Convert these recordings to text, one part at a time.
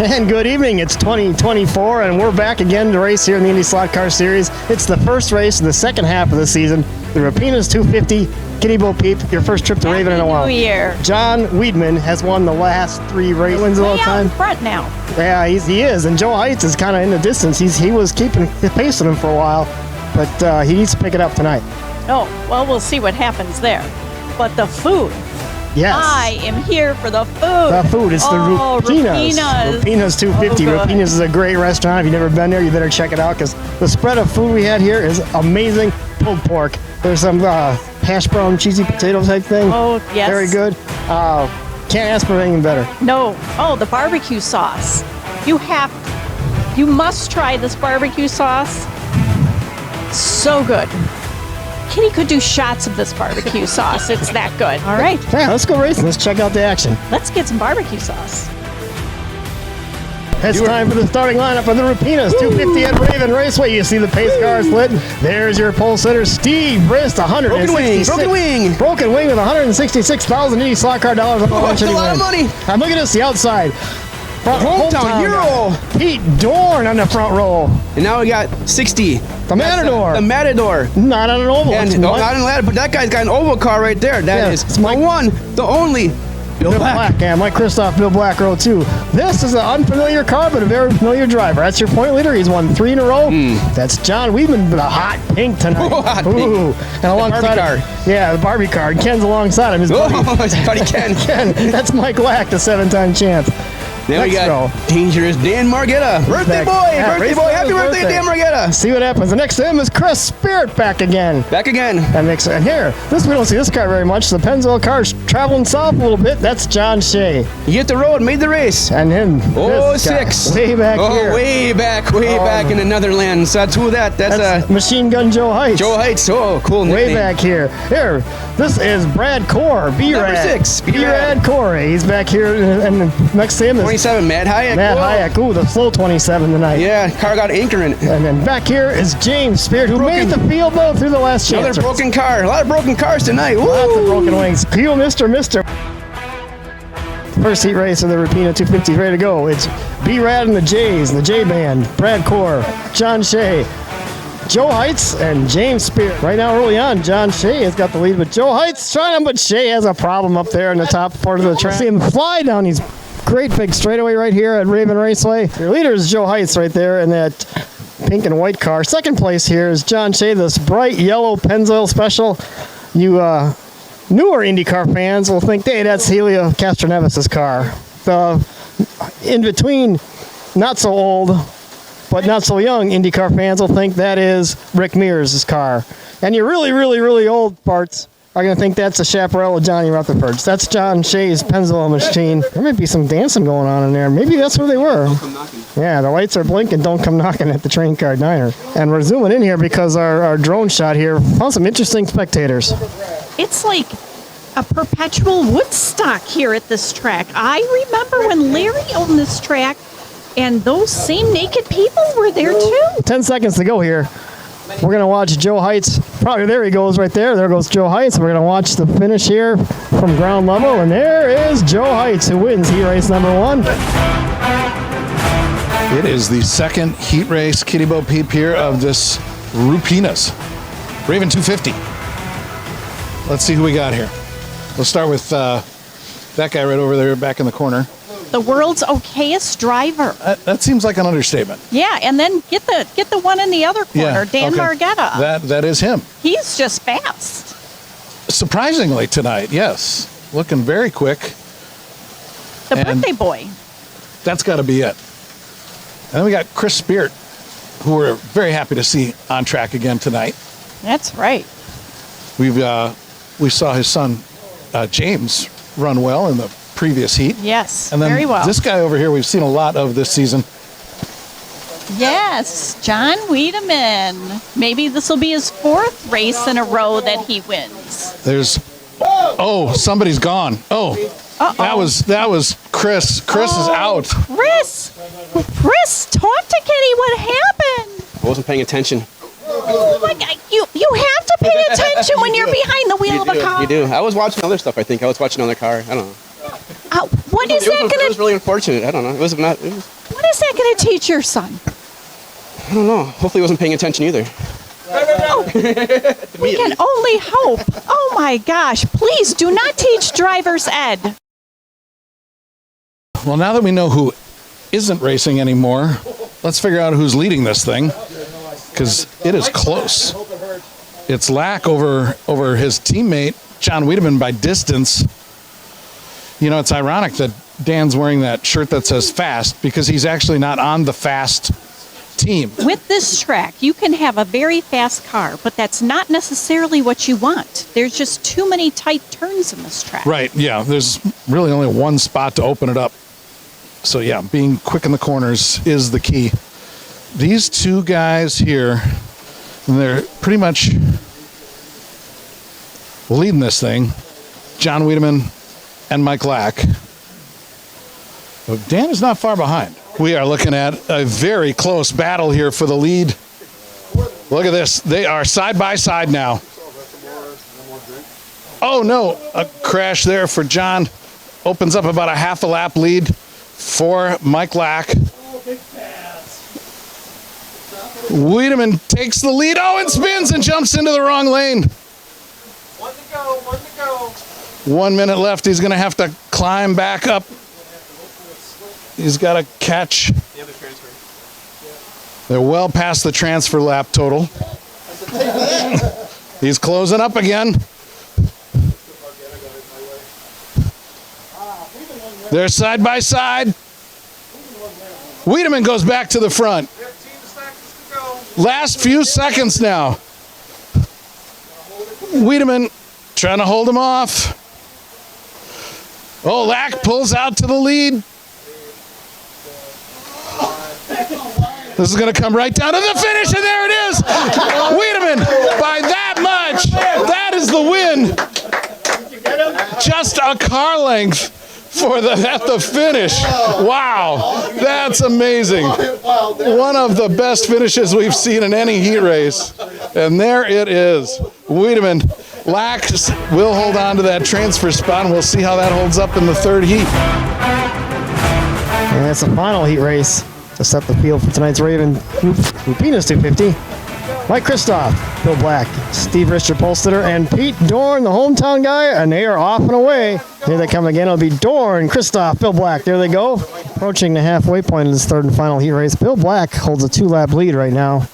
And good evening. It's 2024, and we're back again to race here in the IndySlotCar Series. It's the first race of the second half of the season. The Rupena's 250 Kitty Bo Peep, your first trip to Raven in a while. New Year. John Wiedemann has won the last 3 race wins all the time. Way out in front now. Yeah, he is. And Joe Heights is kind of in the distance. He was keeping the pace on him for a while, but he needs to pick it up tonight. Oh, well, we'll see what happens there. But the food. Yes. I am here for the food. The food. It's the Rupena's. Rupena's 250. Oh, Rupena's is a great restaurant. If you've never been there, you better check it out because the spread of food we had here is amazing. Pulled pork. There's some hash brown cheesy potato type thing. Oh, yes. Very good. Can't ask for anything better. No. Oh, the barbecue sauce. You must try this barbecue sauce. So good. Kitty could do shots of this barbecue sauce. It's that good. All right. Yeah, let's go racing. Let's check out the action. Let's get some barbecue sauce. It's time for the starting lineup of the Rupena's 250 at Raven Raceway. You see the pace cars lit. There's your pole sitter, Steve Brist, 166. Broken wing with 166,000 IndySlotCar dollars on the lunch. That's a lot of money. And look at this, the outside. Hometown hero. Pete Dorn on the front row. And now we got 60. The Matador. The Matador. Not on an oval. And not on a ladder, but that guy's got an oval car right there. That is the one, the only. Bill Black. Yeah, Mike Kristoff, Bill Black row 2. This is an unfamiliar car, but a very familiar driver. That's your point leader. He's won 3 in a row. That's John Wiedemann with a hot pink tonight. Oh, hot pink. And alongside Barbie car. Yeah, the Barbie car. And Ken's alongside him. His buddy. His buddy Ken. That's Mike Lack, the 7-time champ. Then we got dangerous Dan Margetta. Birthday boy. Yeah, birthday boy. Happy birthday, Dan Margetta. See what happens. The next to him is Chris Spirit back again. Back again. And here, we don't see this car very much. The Pennzoil car's traveling south a little bit. That's John Shea. He hit the road, made the race. And him. Oh, 6. Way back here. Way back in the Netherlands. That's who that. That's Machine Gun Joe Heights. Joe Heights. Oh, cool nickname. Way back here. Here, this is Brad Core. Number 6. B-Rad Corey. He's back here. And next to him is 27, Matt Hayek. Matt Hayek. Ooh, the slow 27 tonight. Yeah, car got anchoring. And then back here is James Spirit, who made the field though through the last chance. Another broken car. A lot of broken cars tonight. Woo! Lots of broken wings. Peel Mr. First heat race of the Rupena 250 ready to go. It's B-Rad and the Jays, the J Band, Brad Core, John Shea, Joe Heights, and James Spirit. Right now, early on, John Shea has got the lead, but Joe Heights trying him, but Shea has a problem up there in the top part of the track. See him fly down these great big straightaway right here at Raven Raceway. Your leader is Joe Heights right there in that pink and white car. Second place here is John Shea, this bright yellow Pennzoil special. You newer IndyCar fans will think, hey, that's Helio Castroneves' car. The in between, not so old, but not so young IndyCar fans will think that is Rick Mears' car. And your really, really, really old parts are going to think that's a chaparral of Johnny Rutherford's. That's John Shea's Pennzoil machine. There might be some dancing going on in there. Maybe that's where they were. Don't come knocking. Yeah, the lights are blinking. Don't come knocking at the train car diner. And we're zooming in here because our drone shot here found some interesting spectators. It's like a perpetual Woodstock here at this track. I remember when Larry owned this track, and those same naked people were there too. 10 seconds to go here. We're going to watch Joe Heights. Probably there he goes right there. There goes Joe Heights. We're going to watch the finish here from ground level. And there is Joe Heights who wins heat race number 1. It is the second heat race Kitty Bo Peep here of this Rupena's Raven 250. Let's see who we got here. We'll start with that guy right over there back in the corner. The world's okayest driver. That seems like an understatement. Yeah, and then get the one in the other corner, Dan Margetta. That is him. He's just fast. Surprisingly tonight, yes. Looking very quick. The birthday boy. That's got to be it. And then we got Chris Spirit, who we're very happy to see on track again tonight. That's right. We saw his son, James, run well in the previous heat. Yes, and then very well. This guy over here we've seen a lot of this season. Yes, John Wiedemann. Maybe this will be his 4th race in a row that he wins. Somebody's gone. That was Chris. Chris is out. Chris, talk to Kitty. What happened? I wasn't paying attention. Oh my God, you have to pay attention when you're behind the wheel of a car. You do. I was watching other stuff, I think. I was watching another car. I don't know. What is that It going was really unfortunate. I don't know. What is that to teach your son? I don't know. Hopefully he wasn't paying attention either. We can only hope. Oh my gosh, please do not teach driver's ed. Well, now that we know who isn't racing anymore, let's figure out who's leading this thing, because it is close. It's Lack over his teammate, John Wiedemann, by distance. You know, it's ironic that Dan's wearing that shirt that says fast, because he's actually not on the fast team. With this track, you can have a very fast car, but that's not necessarily what you want. There's just too many tight turns in this track. Right, yeah. There's really only one spot to open it up. So, yeah, being quick in the corners is the key. These two guys here, they're pretty much leading this thing. John Wiedemann and Mike Lack. But Dan is not far behind. We are looking at a very close battle here for the lead. Look at this. They are side by side now. Oh, no. A crash there for John. Opens up about a half a lap lead for Mike Lack. Wiedemann takes the lead. Oh, and spins and jumps into the wrong lane. 1 to go. 1 minute left. He's going to have to climb back up. He's got to catch. They're well past the transfer lap total. He's closing up again. They're side by side. Wiedemann goes back to the front. 15 seconds to go. Last few seconds now. Wiedemann trying to hold him off. Oh, Lack pulls out to the lead. This is going to come right down to the finish, and there it is. Wiedemann by that much. That is the win. Just a car length at the finish. Wow, that's amazing. One of the best finishes we've seen in any heat race. And there it is. Wiedemann. Lack will hold on to that transfer spot, and we'll see how that holds up in the third heat. And that's the final heat race to set the field for tonight's Rupena's 250. Mike Kristoff, Bill Black, Steve Richter Polstetter, and Pete Dorn, the hometown guy, and they are off and away. Here they come again. It'll be Dorn, Kristoff, Bill Black. There they go. Approaching the halfway point of this third and final heat race. Bill Black holds a 2-lap lead right now.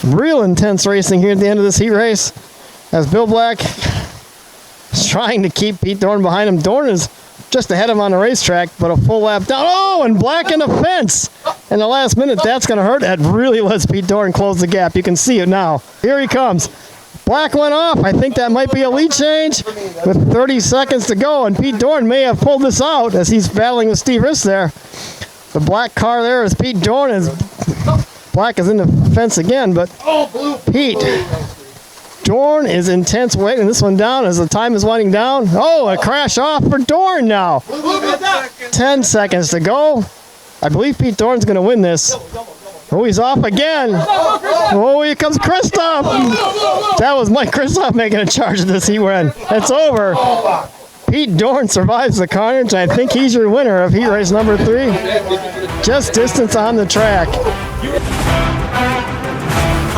Real intense racing here at the end of this heat race, as Bill Black is trying to keep Pete Dorn behind him. Dorn is just ahead of him on the racetrack, but a full lap down. Oh, and Black in the fence. In the last minute, that's going to hurt. That really lets Pete Dorn close the gap. You can see it now. Here he comes. Black went off. I think that might be a lead change with 30 seconds to go, and Pete Dorn may have pulled this out as he's battling with Steve Riss there. The black car there is Pete Dorn. Black is in the fence again, but Pete Dorn is intense waiting this one down as the time is winding down. Oh, a crash off for Dorn now. 10 seconds to go. I believe Pete Dorn's going to win this. Oh, he's off again. Oh, here comes Kristoff. That was Mike Kristoff making a charge of this heat win. It's over. Pete Dorn survives the carnage. I think he's your winner of heat race number 3. Just distance on the track.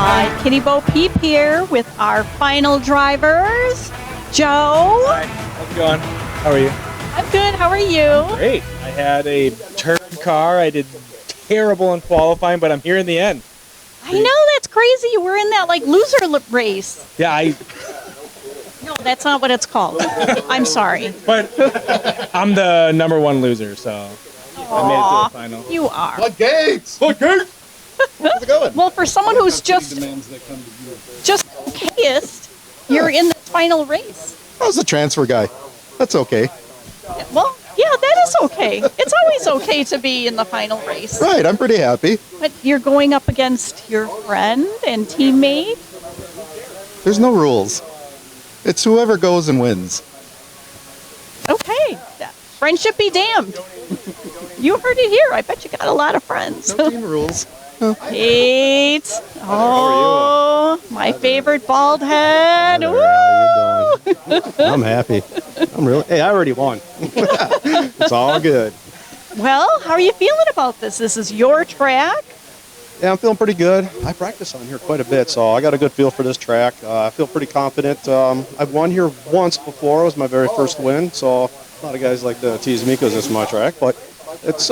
Hi, Kitty Bo Peep here with our final drivers. Joe. Hi, how's it going? How are you? I'm good. How are you? Great. I had a turd car. I did terrible in qualifying, but I'm here in the end. I know, that's crazy. You were in that loser race. Yeah, No, that's not what it's called. I'm sorry. but I'm the number 1 loser, so I made it to the final. You are. Floodgates! Floodgates! How's it going? Well, for someone who's just okayest, you're in the final race. I was a transfer guy. That's okay. Well, yeah, that is okay. It's always okay to be in the final race. Right, I'm pretty happy. But you're going up against your friend and teammate. There's no rules. It's whoever goes and wins. Okay. Friendship be damned. You heard it here. I bet you got a lot of friends. No team rules. Pete. Oh, my favorite bald head. How Woo! you doing? I'm happy. Hey, I already won. It's all good. Well, how are you feeling about this? This is your track. Yeah, I'm feeling pretty good. I practice on here quite a bit, so I got a good feel for this track. I feel pretty confident. I've won here once before. It was my very first win, so a lot of guys like to tease me because it's my track, but it's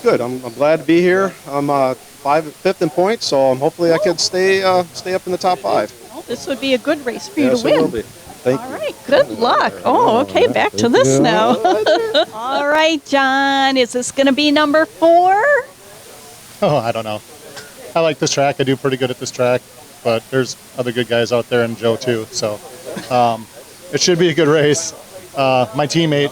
good. I'm glad to be here. I'm fifth in points, so hopefully I can stay up in the top 5. Well, this would be a good race for you Yes, to it will win. be. Thank All you. right, good luck. Oh, okay, back to this now. All right, John, is this going to be number 4? Oh, I don't know. I like this track. I do pretty good at this track, but there's other good guys out there, and Joe too. So it should be a good race. My teammate,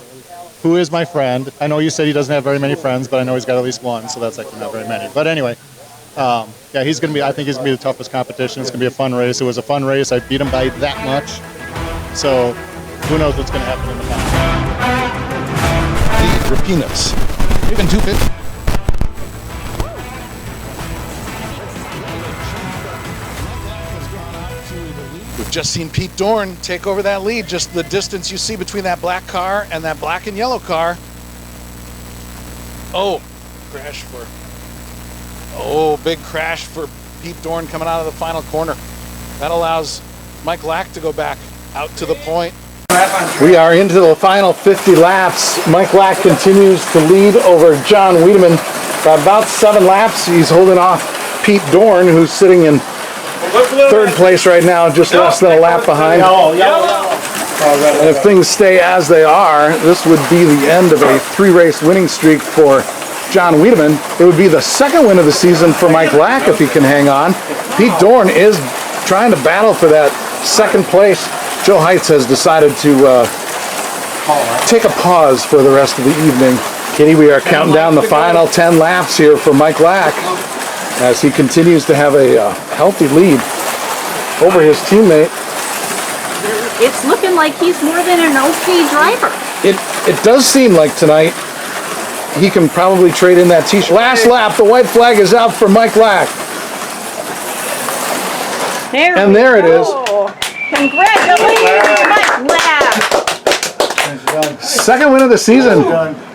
who is my friend, I know you said he doesn't have very many friends, but I know he's got at least one, so that's actually not very many. But anyway, yeah, I think he's going to be the toughest competition. It's going to be a fun race. It was a fun race. I beat him by that much. So who knows what's going to happen in the final. The Rupenas. Even 250. We've just seen Pete Dorn take over that lead. Just the distance you see between that black car and that black and yellow car. Oh, big crash for Pete Dorn coming out of the final corner. That allows Mike Lack to go back out to the point. We are into the final 50 laps. Mike Lack continues to lead over John Wiedemann by about 7 laps. He's holding off Pete Dorn, who's sitting in 3rd place right now, just less than a lap behind. And if things stay as they are, this would be the end of a 3-race winning streak for John Wiedemann. It would be the 2nd win of the season for Mike Lack if he can hang on. Pete Dorn is trying to battle for that 2nd place. Joe Heitz has decided to take a pause for the rest of the evening. Kitty, we are counting down the final 10 laps here for Mike Lack as he continues to have a healthy lead over his teammate. It's looking like he's more than an okay driver. It does seem like tonight he can probably trade in that t-shirt. Last lap, the white flag is out for Mike Lack. There it is. Congratulations, Mike Lack. 2nd win of the season.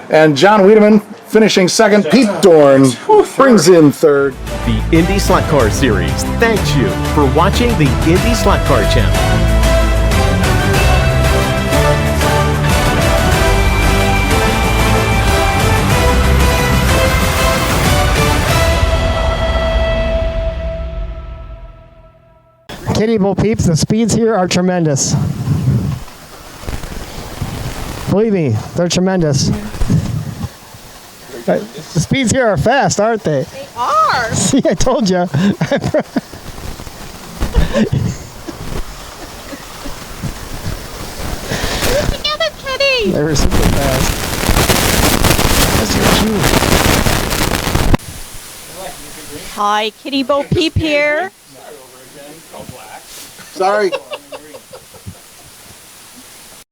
And John Wiedemann finishing 2nd. Pete Dorn brings in 3rd. The IndySlotCar series thanks you for watching the IndySlotCar channel. Kitty Bo peeps, the speeds here are tremendous. Believe me, they're tremendous. The speeds here are fast, aren't they? They are. See, I told you. Together, Kitty. They were super fast. That's your cue. Hi, Kitty Bo Peep here. Sorry.